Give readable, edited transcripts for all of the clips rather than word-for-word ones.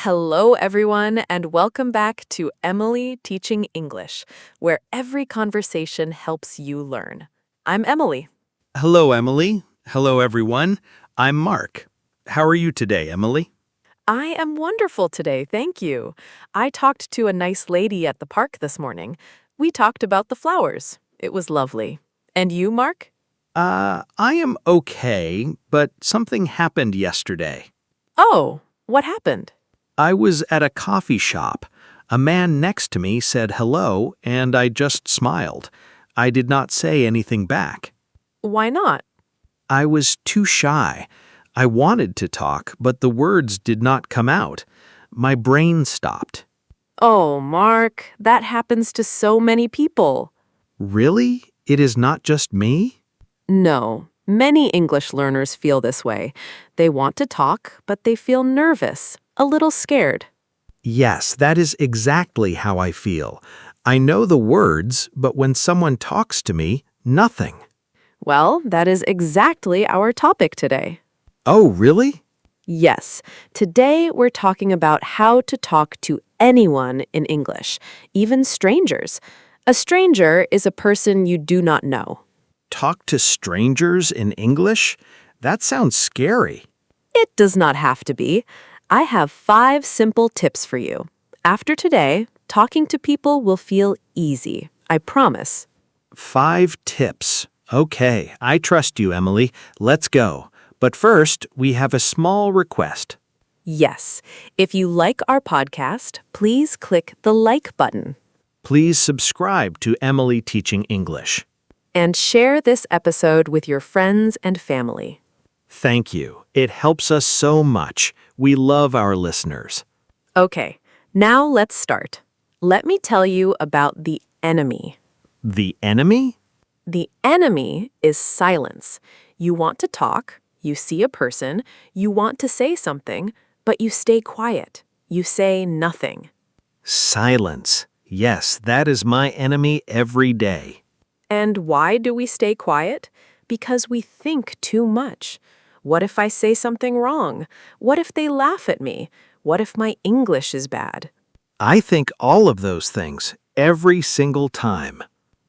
Hello, everyone, and welcome back to Emily Teaching English, where every conversation helps you learn. I'm Emily. Hello, Emily. Hello, everyone. I'm Mark. How are you today, Emily? I am wonderful today, thank you. I talked to a nice lady at the park this morning. We talked about the flowers. It was lovely. And you, Mark? I am okay, but something happened yesterday. Oh, what happened? I was at a coffee shop. A man next to me said hello, and I just smiled. I did not say anything back. Why not? I was too shy. I wanted to talk, but the words did not come out. My brain stopped. Oh, Mark, that happens to so many people. Really? It is not just me? No, many English learners feel this way. They want to talk, but they feel nervous, a little scared. Yes, that is exactly how I feel. I know the words, but when someone talks to me, nothing. Well, that is exactly our topic today. Oh, really? Yes, today we're talking about how to talk to anyone in English, even strangers. A stranger is a person you do not know. Talk to strangers in English? That sounds scary. It does not have to be. I have 5 simple tips for you. After today, talking to people will feel easy. I promise. 5 tips. Okay, I trust you, Emily. Let's go. But first, we have a small request. Yes, if you like our podcast, please click the like button Please subscribe to Emily Teaching English. and share this episode with your friends and family. Thank you. It helps us so much. We love our listeners. Okay, now let's start. Let me tell you about the enemy. The enemy? The enemy is silence. You want to talk, you see a person, you want to say something, but you stay quiet. You say nothing. Silence. Yes, that is my enemy every day. And why do we stay quiet? Because we think too much. What if I say something wrong? What if they laugh at me? What if my English is bad? I think all of those things every single time.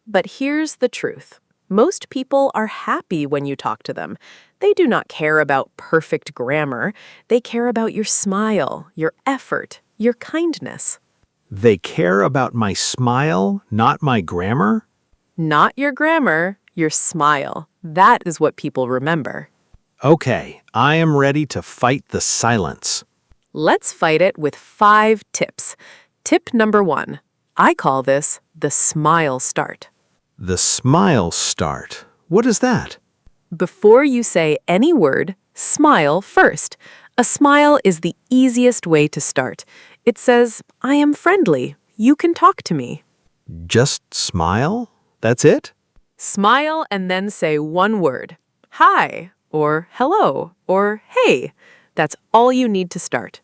But here's the truth. Most people are happy when you talk to them. They do not care about perfect grammar. They care about your smile, your effort, your kindness. They care about my smile, not my grammar? Not your grammar, your smile. That is what people remember. Okay, I am ready to fight the silence. Let's fight it with 5 tips. Tip number 1. I call this the smile start. The smile start. What is that? Before you say any word, smile first. A smile is the easiest way to start. It says, I am friendly. You can talk to me. Just smile? That's it? Smile and then say one word. Hi, or hello, or hey. That's all you need to start.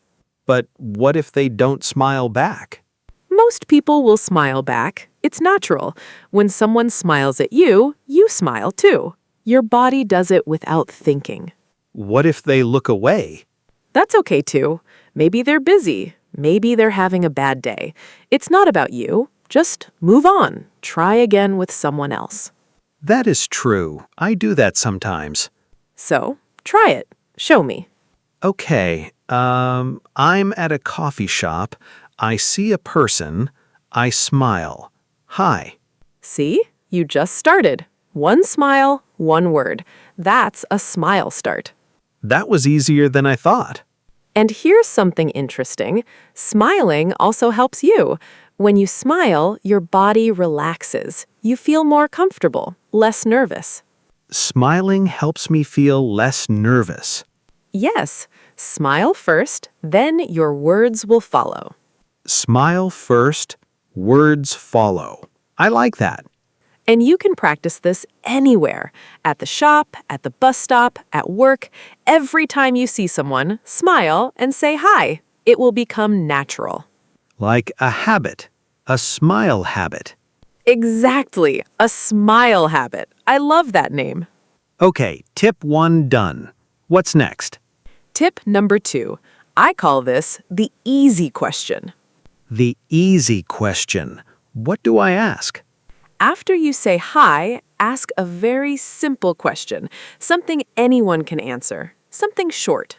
But what if they don't smile back? Most people will smile back. It's natural. When someone smiles at you, you smile too. Your body does it without thinking. What if they look away? That's okay too. Maybe they're busy. Maybe they're having a bad day. It's not about you. Just move on. Try again with someone else. That is true. I do that sometimes. So, try it. Show me. Okay, I'm at a coffee shop. I see a person. I smile. Hi. See? You just started. One smile, one word. That's a smile start. That was easier than I thought. And here's something interesting. Smiling also helps you. When you smile, your body relaxes. You feel more comfortable, less nervous. Smiling helps me feel less nervous. Yes, smile first, then your words will follow. Smile first, words follow. I like that. And you can practice this anywhere, at the shop, at the bus stop, at work. Every time you see someone, smile and say hi. It will become natural. Like a habit, a smile habit. Exactly, a smile habit. I love that name. Okay, tip 1 done. What's next? Tip number 2. I call this the easy question. The easy question. What do I ask? After you say hi, ask a very simple question, something anyone can answer, something short.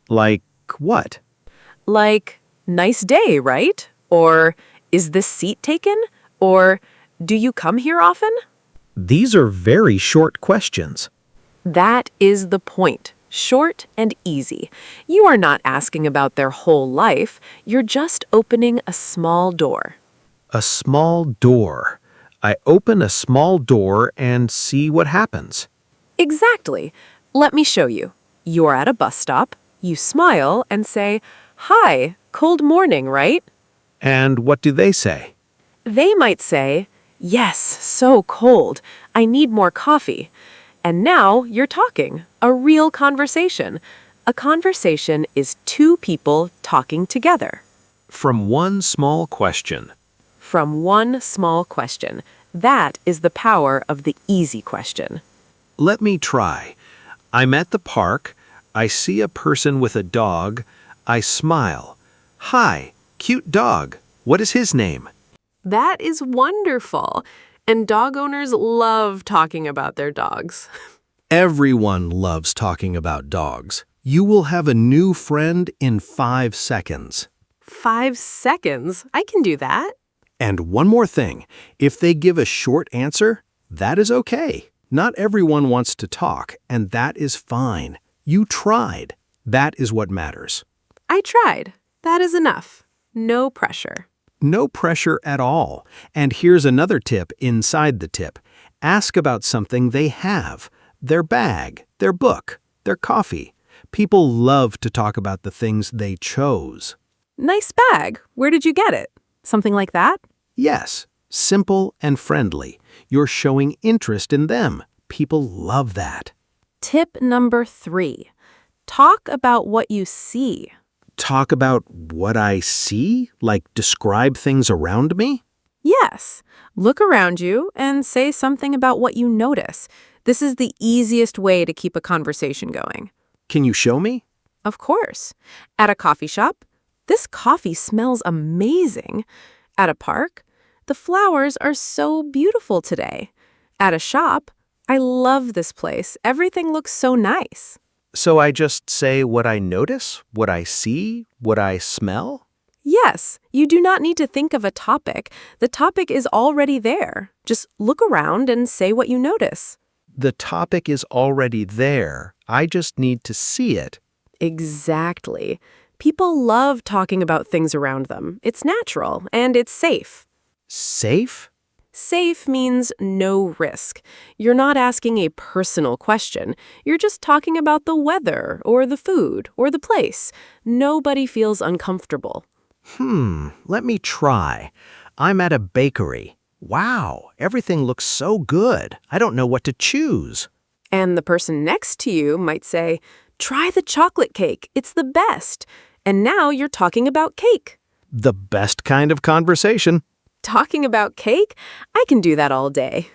Like what? Like, nice day, right? Or, is this seat taken? Or, do you come here often? These are very short questions. That is the point. Short and easy. You are not asking about their whole life. You're just opening a small door. A small door. I open a small door and see what happens. Exactly. Let me show you. You're at a bus stop. You smile and say, "Hi, cold morning, right?" And what do they say? They might say, "Yes, so cold. I need more coffee." And now you're talking, a real conversation. A conversation is two people talking together. From one small question. From one small question. That is the power of the easy question. Let me try. I'm at the park. I see a person with a dog. I smile. Hi, cute dog. What is his name? That is wonderful. And dog owners love talking about their dogs. Everyone loves talking about dogs. You will have a new friend in 5 seconds. 5 seconds? I can do that. And one more thing, if they give a short answer, that is okay. Not everyone wants to talk, and that is fine. You tried. That is what matters. I tried. That is enough. No pressure. No pressure at all. And here's another tip inside the tip. Ask about something they have. Their bag, their book, their coffee. People love to talk about the things they chose. Nice bag. Where did you get it? Something like that? Yes, simple and friendly. You're showing interest in them. People love that. Tip number 3. Talk about what you see. Talk about what I see? Like describe things around me? Yes. Look around you and say something about what you notice. This is the easiest way to keep a conversation going. Can you show me? Of course. At a coffee shop, this coffee smells amazing. At a park, the flowers are so beautiful today. At a shop, I love this place. Everything looks so nice. So I just say what I notice, what I see, what I smell? Yes, you do not need to think of a topic. The topic is already there. Just look around and say what you notice. The topic is already there. I just need to see it. Exactly. People love talking about things around them. It's natural and it's safe. Safe? Safe means no risk. You're not asking a personal question. You're just talking about the weather or the food or the place. Nobody feels uncomfortable. Let me try. I'm at a bakery. Wow, everything looks so good. I don't know what to choose. And the person next to you might say, "Try the chocolate cake. It's the best." And now you're talking about cake. The best kind of conversation. Talking about cake? I can do that all day.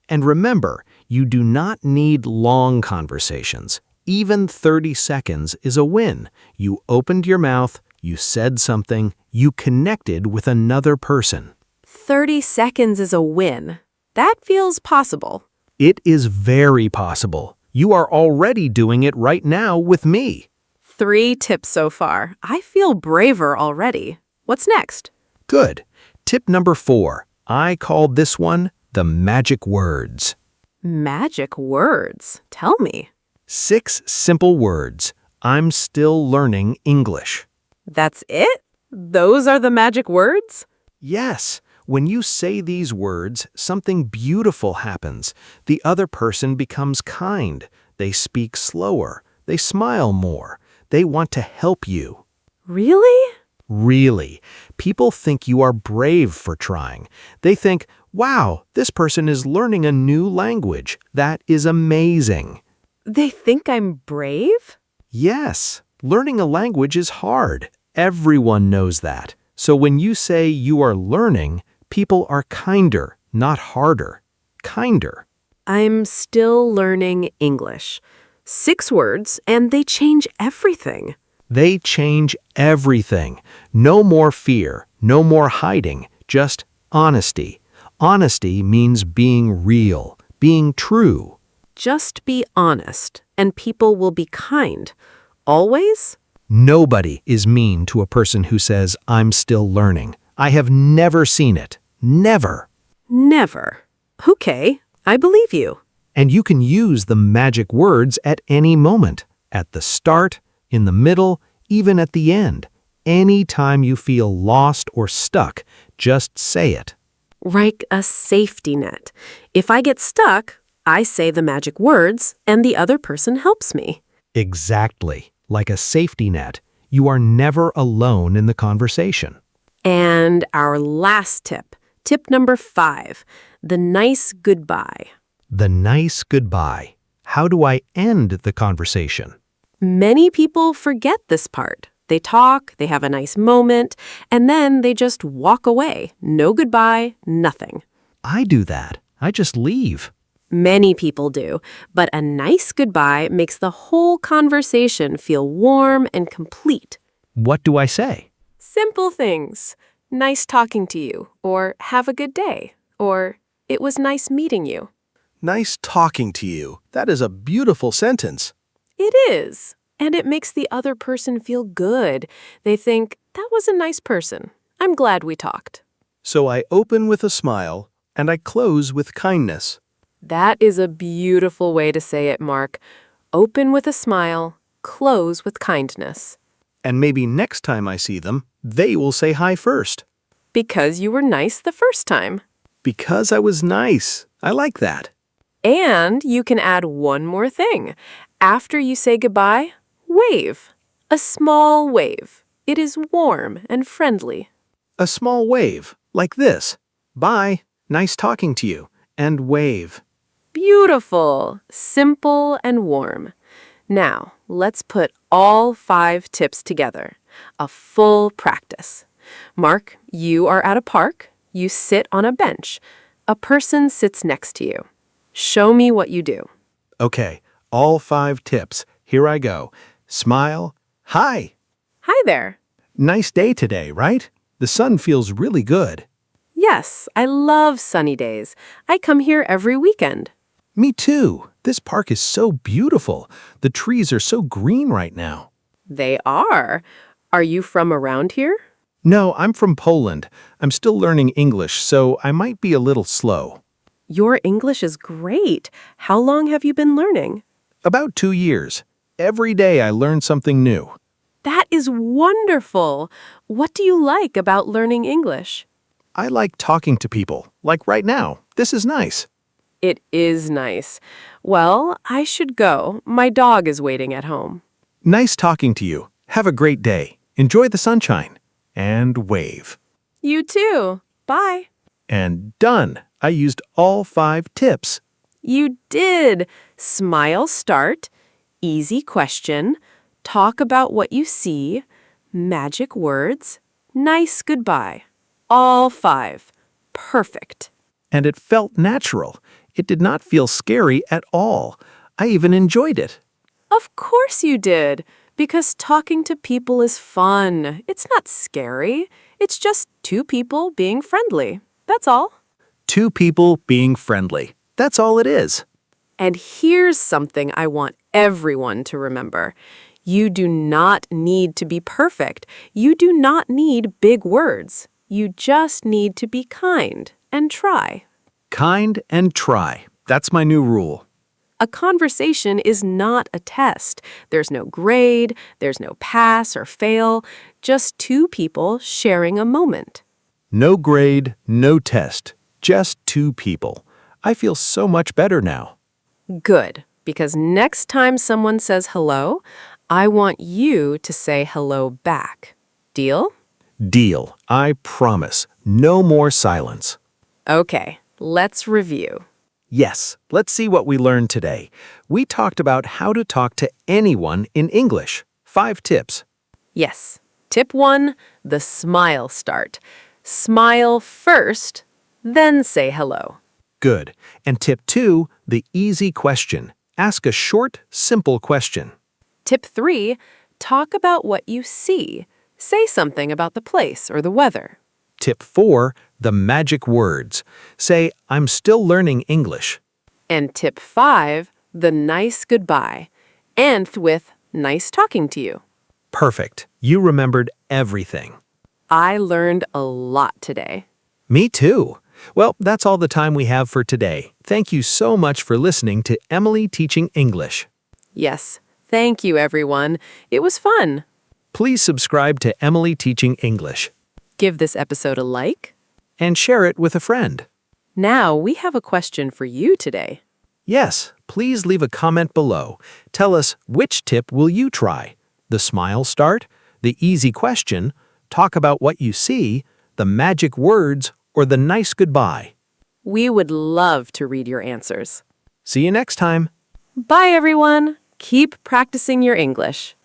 And remember, you do not need long conversations. Even 30 seconds is a win. You opened your mouth, you said something, you connected with another person. 30 seconds is a win. That feels possible. It is very possible. You are already doing it right now with me. 3 tips so far. I feel braver already. What's next? Good. Tip number 4. I called this one the magic words. Magic words. Tell me. 6 simple words. I'm still learning English. That's it? Those are the magic words? Yes. When you say these words, something beautiful happens. The other person becomes kind. They speak slower. They smile more. They want to help you. Really? Really. People think you are brave for trying. They think, wow, this person is learning a new language. That is amazing. They think I'm brave? Yes, learning a language is hard. Everyone knows that. So when you say you are learning, people are kinder, not harder. Kinder. I'm still learning English. 6 words, and they change everything. They change everything. No more fear, no more hiding, just honesty. Honesty means being real, being true. Just be honest, and people will be kind. Always? Nobody is mean to a person who says, I'm still learning. I have never seen it. Never. Never. Okay, I believe you. And you can use the magic words at any moment. At the start, in the middle, even at the end. Anytime you feel lost or stuck, just say it. Like a safety net. If I get stuck, I say the magic words, and the other person helps me. Exactly. Like a safety net. You are never alone in the conversation. And our last tip, tip number 5, the nice goodbye. The nice goodbye. How do I end the conversation? Many people forget this part. They talk, they have a nice moment, and then they just walk away. No goodbye, nothing. I do that. I just leave. Many people do, but a nice goodbye makes the whole conversation feel warm and complete. What do I say? Simple things. Nice talking to you, or have a good day, or it was nice meeting you. Nice talking to you. That is a beautiful sentence. It is, and it makes the other person feel good. They think, that was a nice person. I'm glad we talked. So I open with a smile, and I close with kindness. That is a beautiful way to say it, Mark. Open with a smile, close with kindness. And maybe next time I see them, they will say hi first. Because you were nice the first time. Because I was nice. I like that. And you can add one more thing. After you say goodbye, wave. A small wave. It is warm and friendly. A small wave, like this. Bye. Nice talking to you. And wave. Beautiful, simple, and warm. Now, let's put all 5 tips together. A full practice. Mark, you are at a park. You sit on a bench. A person sits next to you. Show me what you do. Okay, all 5 tips. Here I go. Smile. Hi. Hi there. Nice day today, right? The sun feels really good. Yes, I love sunny days. I come here every weekend. Me too. This park is so beautiful. The trees are so green right now. They are. Are you from around here? No, I'm from Poland. I'm still learning English, so I might be a little slow. Your English is great. How long have you been learning? About 2 years. Every day I learn something new. That is wonderful. What do you like about learning English? I like talking to people, like right now. This is nice. It is nice. Well, I should go. My dog is waiting at home. Nice talking to you. Have a great day. Enjoy the sunshine. And wave. You too. Bye. And done. I used all 5 tips. You did. Smile start, easy question, talk about what you see, magic words, nice goodbye. All 5. Perfect. And it felt natural. It did not feel scary at all. I even enjoyed it. Of course you did, because talking to people is fun. It's not scary. It's just 2 people being friendly. That's all. 2 people being friendly. That's all it is. And here's something I want everyone to remember. You do not need to be perfect. You do not need big words. You just need to be kind and try. Kind and try. That's my new rule. A conversation is not a test. There's no grade, there's no pass or fail, just 2 people sharing a moment. No grade, no test. Just 2 people. I feel so much better now. Good, because next time someone says hello, I want you to say hello back. Deal? Deal. I promise. No more silence. Okay, let's review. Yes, let's see what we learned today. We talked about how to talk to anyone in English. 5 tips. Yes. Tip 1, the smile start. Smile first, then say hello. Good. And tip 2, the easy question. Ask a short, simple question. Tip 3, Talk about what you see. Say something about the place or the weather. Tip 4, the magic words. Say, I'm still learning English. And tip 5, the nice goodbye. End with nice talking to you. Perfect. You remembered everything. I learned a lot today. Me too. Well, that's all the time we have for today. Thank you so much for listening to Emily Teaching English. Yes, thank you, everyone. It was fun. Please subscribe to Emily Teaching English Give this episode a like. and share it with a friend. Now we have a question for you today. Yes, please leave a comment below. Tell us, which tip will you try? The smile start, the easy question, talk about what you see, the magic words, or the nice goodbye? We would love to read your answers. See you next time. Bye, everyone. Keep practicing your English.